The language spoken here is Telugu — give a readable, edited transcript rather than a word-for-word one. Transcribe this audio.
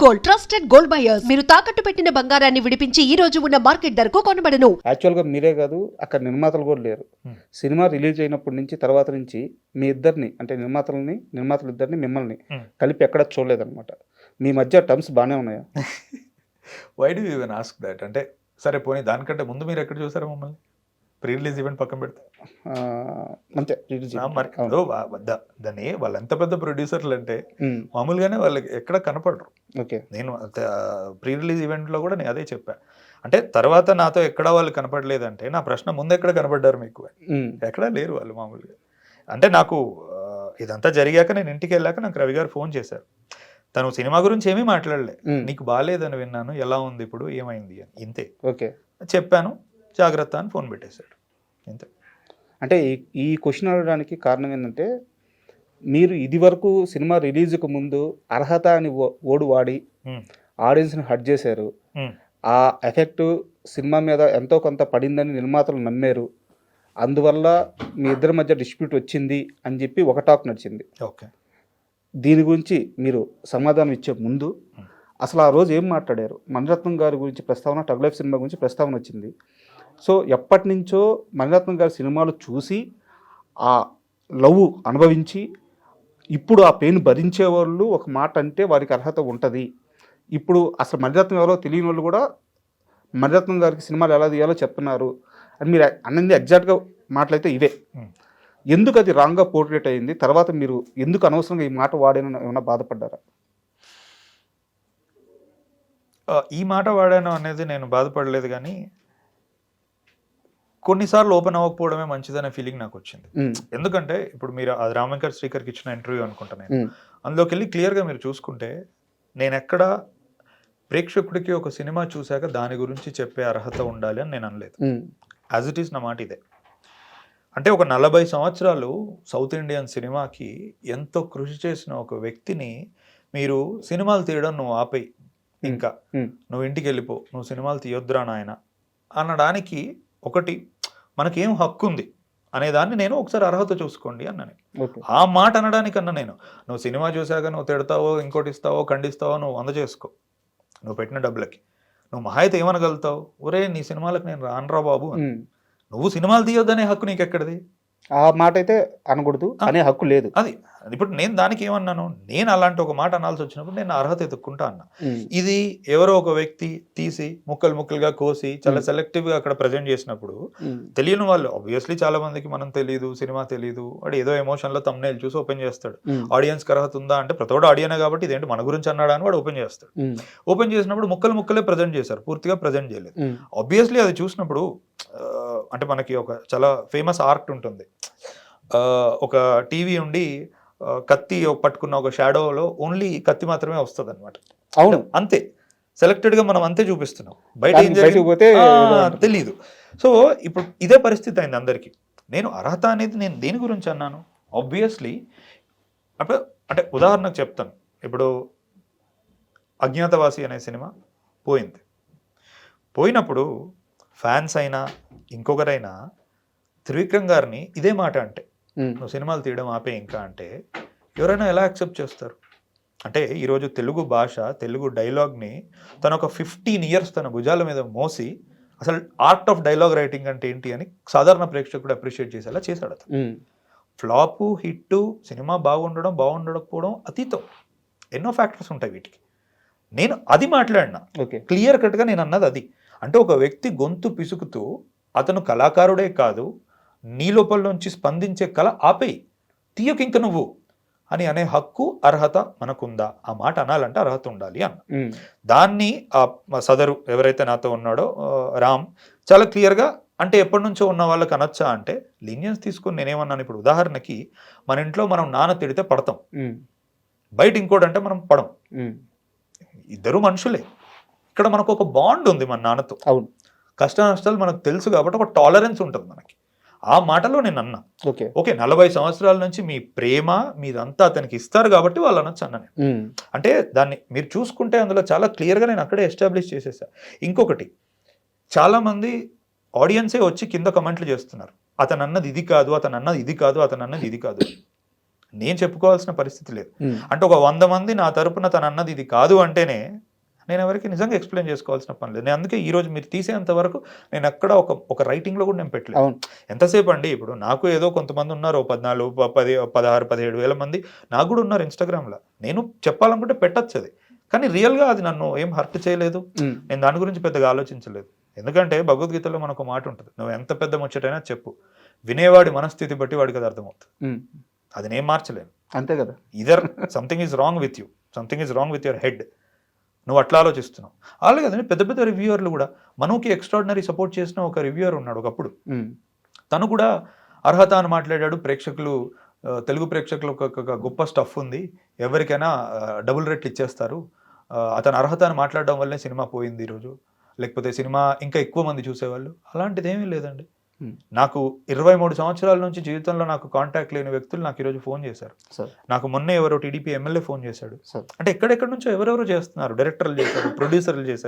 Gold, trusted gold buyers. మీరు తాకట్టు పెట్టిన బంగారాన్ని విడిపించి ఈ రోజు ఉన్న మార్కెట్ ధరకు కొనబడను. యాక్చువల్గా మీరే కాదు, అక్కడ నిర్మాతలు కూడా లేరు. సినిమా రిలీజ్ అయినప్పటి నుంచి తర్వాత నుంచి మీ ఇద్దరిని, అంటే నిర్మాతలు ఇద్దరిని మిమ్మల్ని కలిపి ఎక్కడ చూడలేదన్నమాట. మీ మధ్య టర్మ్స్ బాగానే ఉన్నాయా? Why do even ask that? అంటే సరే పోనీ దానికంటే ముందు మీరు ఎక్కడ చూసారా మమ్మల్ని? ప్రీ రిలీజ్ ఈవెంట్ పక్కన పెడితే అంతే. దాన్ని వాళ్ళు ఎంత పెద్ద ప్రొడ్యూసర్లు అంటే మామూలుగానే వాళ్ళకి ఎక్కడ కనపడరు. ఓకే, నేను ప్రీ రిలీజ్ ఈవెంట్లో కూడా నేను అదే చెప్పా. అంటే తర్వాత నాతో ఎక్కడ వాళ్ళు కనపడలేదంటే నా ప్రశ్న, ముందు ఎక్కడ కనపడ్డారు మీకు? ఎక్కడా లేరు వాళ్ళు మామూలుగా. అంటే నాకు ఇదంతా జరిగాక నేను ఇంటికి వెళ్ళాక నాకు రవి గారు ఫోన్ చేశారు. తను సినిమా గురించి ఏమీ మాట్లాడలే, నీకు బాగాలేదని విన్నాను, ఎలా ఉంది ఇప్పుడు, ఏమైంది అని, ఇంతే. ఓకే చెప్పాను, జాగ్రత్త అని ఫోన్ పెట్టేశాడు, ఇంతే. అంటే ఈ క్వశ్చన్ అడగడానికి కారణం ఏంటంటే, మీరు ఇది వరకు సినిమా రిలీజ్కు ముందు అర్హత అని ఓడు వాడి ఆడియన్స్ని హర్ట్ చేశారు. ఆ ఎఫెక్ట్ సినిమా మీద ఎంతో కొంత పడిందని నిర్మాతలు నమ్మారు. అందువల్ల మీ ఇద్దరి మధ్య డిస్ప్యూట్ వచ్చింది అని చెప్పి ఒక టాక్ నడిచింది. ఓకే, దీని గురించి మీరు సమాధానం ఇచ్చే ముందు అసలు ఆ రోజు ఏం మాట్లాడారు? మణిరత్నం గారి గురించి ప్రస్తావన, టగ్ లైఫ్ సినిమా గురించి ప్రస్తావన వచ్చింది. సో ఎప్పటి నుంచో మణిరత్నం గారి సినిమాలు చూసి ఆ లవ్ అనుభవించి ఇప్పుడు ఆ పెయిన్ భరించే వాళ్ళు ఒక మాట అంటే వారికి అర్హత ఉంటుంది. ఇప్పుడు అసలు మణిరత్నం ఎవరో తెలియని వాళ్ళు కూడా మణిరత్నం గారికి సినిమాలు ఎలా తీయాలో చెప్తున్నారు అని మీరు అన్నది ఎగ్జాక్ట్గా మాటలైతే ఇవే. ఎందుకు అది రాంగ్గా పోర్ట్రేట్ అయింది? తర్వాత మీరు ఎందుకు అనవసరంగా ఈ మాట వాడిన ఏమైనా బాధపడ్డారా? ఈ మాట వాడాను అనేది నేను బాధపడలేదు, కానీ కొన్నిసార్లు ఓపెన్ అవ్వకపోవడమే మంచిదనే ఫీలింగ్ నాకు వచ్చింది. ఎందుకంటే ఇప్పుడు మీరు అది రామశంకర్ శ్రీకర్కి ఇచ్చిన ఇంటర్వ్యూ అనుకుంటా, నేను అందులోకి వెళ్ళి క్లియర్గా మీరు చూసుకుంటే నేను ఎక్కడ ప్రేక్షకుడికి ఒక సినిమా చూశాక దాని గురించి చెప్పే అర్హత ఉండాలి అని నేను అనలేదు. యాజ్ ఇట్ ఈస్ నా మాట ఇదే. అంటే ఒక 40 సంవత్సరాలు సౌత్ ఇండియన్ సినిమాకి ఎంతో కృషి చేసిన ఒక వ్యక్తిని మీరు సినిమాలు తీయడం నువ్వు ఆపేయి, ఇంకా నువ్వు ఇంటికి వెళ్ళిపో, నువ్వు సినిమాలు తీయొద్దురా నాయన అనడానికి ఒకటి మనకేం హక్కు ఉంది అనేదాన్ని నేను ఒకసారి అర్హత చూసుకోండి అన్నాను. ఆ మాట అనడానికన్నా నేను, నువ్వు సినిమా చూసాక నువ్వు తిడతావో, ఇంకోటి ఇస్తావో, ఖండిస్తావో, నువ్వు చేసుకో, నువ్వు పెట్టిన డబ్బులకి నువ్వు మహా అయితే ఏమనగలుగుతావు? ఒరే నీ సినిమాలకు నేను రానురా బాబు అని. నువ్వు సినిమాలు తీయొద్దనే హక్కు నీకు ఎక్కడిది? ఆ మాట అయితే అనకూడదు అనే హక్కు లేదు. అది ఇప్పుడు నేను దానికి ఏమన్నాను, నేను అలాంటి ఒక మాట అనాల్సి వచ్చినప్పుడు నేను అర్హత ఎత్తుక్కుంటా అన్నా. ఇది ఎవరో ఒక వ్యక్తి తీసి ముక్కలు ముక్కలుగా కోసి చాలా సెలెక్టివ్ గా అక్కడ ప్రజెంట్ చేసినప్పుడు తెలియని వాళ్ళు, ఆబ్వియస్లీ చాలా మందికి మనం తెలియదు, సినిమా తెలియదు, వాడు ఏదో ఎమోషన్ లో తమ్నైల్ చూసి ఓపెన్ చేస్తాడు. ఆడియన్స్ కి అర్హత ఉందా అంటే ప్రతి ఒక్కడు ఆడియనే కాబట్టి ఇదేంటి మన గురించి అన్నాడా అని వాడు ఓపెన్ చేస్తాడు. ఓపెన్ చేసినప్పుడు ముక్కలు ముక్కలే ప్రజెంట్ చేశారు, పూర్తిగా ప్రజెంట్ చేయలేదు. ఆబ్వియస్లీ అది చూసినప్పుడు అంటే మనకి ఒక చాలా ఫేమస్ ఆర్ట్ ఉంటుంది, ఒక టీవీ ఉండి కత్తి పట్టుకున్న ఒక షాడోలో ఓన్లీ కత్తి మాత్రమే వస్తుంది అనమాట. అవును, అంతే సెలెక్టెడ్ గా మనం అంతే చూపిస్తున్నాం, బయట ఏం జరిగిపోతే తెలీదు. సో ఇప్పుడు ఇదే పరిస్థితి అయింది అందరికి. నేను అర్హత అనేది నేను దేని గురించి అన్నాను? ఆబ్వియస్లీ అంటే ఉదాహరణకు చెప్తాను, ఇప్పుడు అజ్ఞాతవాసి అనే సినిమా పోయినప్పుడు ఫ్యాన్స్ అయినా ఇంకొకరైనా త్రివిక్రమ్ గారిని ఇదే మాట అంటే, నువ్వు సినిమాలు తీయడం ఆపే ఇంకా అంటే ఎవరైనా ఎలా యాక్సెప్ట్ చేస్తారు? అంటే ఈరోజు తెలుగు భాష, తెలుగు డైలాగ్ని తను ఒక 15 years తన భుజాల మీద మోసి అసలు ఆర్ట్ ఆఫ్ డైలాగ్ రైటింగ్ అంటే ఏంటి అని సాధారణ ప్రేక్షకుడు అప్రిషియేట్ చేసేలా చేశాడు అతను. ఫ్లాపు, హిట్టు, సినిమా బాగుండడం బాగుండకపోవడం అతీతం, ఎన్నో ఫ్యాక్టర్స్ ఉంటాయి వీటికి. నేను అది మాట్లాడినా, క్లియర్ కట్గా నేను అన్నది అది. అంటే ఒక వ్యక్తి గొంతు పిసుకుతూ అతను కళాకారుడే కాదు, నీ లోపల నుంచి స్పందించే కళ ఆపేయి, తీయకు ఇంక నువ్వు అని అనే హక్కు, అర్హత మనకుందా? ఆ మాట అనాలంటే అర్హత ఉండాలి అన్న. దాన్ని ఆ సదరు ఎవరైతే నాతో ఉన్నాడో రామ్ చాలా క్లియర్గా, అంటే ఎప్పటి నుంచో ఉన్న వాళ్ళకి అనొచ్చా అంటే లీనియన్స్ తీసుకుని నేనేమన్నాను, ఇప్పుడు ఉదాహరణకి మన ఇంట్లో మనం నాన్న తిడితే పడతాం, బయట ఇంకోటంటే మనం పడం, ఇద్దరు మనుషులే. ఇక్కడ మనకు ఒక బాండ్ ఉంది మన నాన్నతో, అవును, కష్ట నష్టాలు మనకు తెలుసు కాబట్టి ఒక టాలరెన్స్ ఉంటుంది మనకి. ఆ మాటలో నేను అన్నా, ఓకే 40 సంవత్సరాల నుంచి మీ ప్రేమ మీదంతా అతనికి ఇస్తారు కాబట్టి వాళ్ళు అనొచ్చు అన్నా నేను. అంటే దాన్ని మీరు చూసుకుంటే అందులో చాలా క్లియర్గా నేను అక్కడే ఎస్టాబ్లిష్ చేసేసా. ఇంకొకటి, చాలామంది ఆడియన్సే వచ్చి కింద కమెంట్లు చేస్తున్నారు, అతను అన్నది ఇది కాదు, అతను అన్నది ఇది కాదు, అతను అన్నది ఇది కాదు. నేను చెప్పుకోవాల్సిన పరిస్థితి లేదు. అంటే ఒక 100 మంది నా తరపున తను అన్నది ఇది కాదు అంటేనే నేను ఎవరికి నిజంగా ఎక్స్ప్లెయిన్ చేసుకోవాల్సిన పని లేదు. నేను అందుకే ఈ రోజు మీరు తీసేంత వరకు నేను ఎక్కడ ఒక రైటింగ్లో కూడా నేను పెట్టలేదు. అవును. ఎంతసేపు అండి, ఇప్పుడు నాకు ఏదో కొంతమంది ఉన్నారు 14, 10, 16, 17 వేల మంది నాకు కూడా ఉన్నారు ఇన్స్టాగ్రామ్లో. నేను చెప్పాలనుకుంటే పెట్టచ్చు అది, కానీ రియల్గా అది నన్ను ఏం హర్ట్ చేయలేదు. నేను దాని గురించి పెద్దగా ఆలోచించలేదు. ఎందుకంటే భగవద్గీతలో మనకు మాట ఉంటుంది, నువ్వు ఎంత పెద్ద ముచ్చటైనా చెప్పు, వినేవాడి మనస్థితి బట్టి వాడికి అది అర్థమవుతుంది. అది నేను మార్చలేను. అంతే కదా. Either something is wrong with you, something is wrong with your head. నువ్వు అట్లా ఆలోచిస్తున్నావు. అలాగే కదండి పెద్ద పెద్ద రివ్యూవర్లు కూడా, మనకి ఎక్స్ట్రాడినరీ సపోర్ట్ చేసిన ఒక రివ్యూవర్ ఉన్నాడు ఒకప్పుడు, తను కూడా అర్హత అని మాట్లాడాడు. ప్రేక్షకులు, తెలుగు ప్రేక్షకులు ఒక గొప్ప స్టఫ్ ఉంది, ఎవరికైనా డబుల్ రేట్లు ఇచ్చేస్తారు, అతను అర్హత అని మాట్లాడడం వల్లే సినిమా పోయింది ఈరోజు, లేకపోతే సినిమా ఇంకా ఎక్కువ మంది చూసేవాళ్ళు. అలాంటిది ఏమీ లేదండి. నాకు 23 సంవత్సరాల నుంచి జీవితంలో నాకు కాంటాక్ట్ లేని వ్యక్తులు నాకు ఈరోజు ఫోన్ చేశారు. నాకు మొన్న ఎవరో టీడీపీ ఎమ్మెల్యే ఫోన్ చేశాడు. అంటే ఎక్కడెక్కడి నుంచో ఎవరెవరు చేస్తున్నారు, డైరెక్టర్లు చేశారు, ప్రొడ్యూసర్లు చేశారు.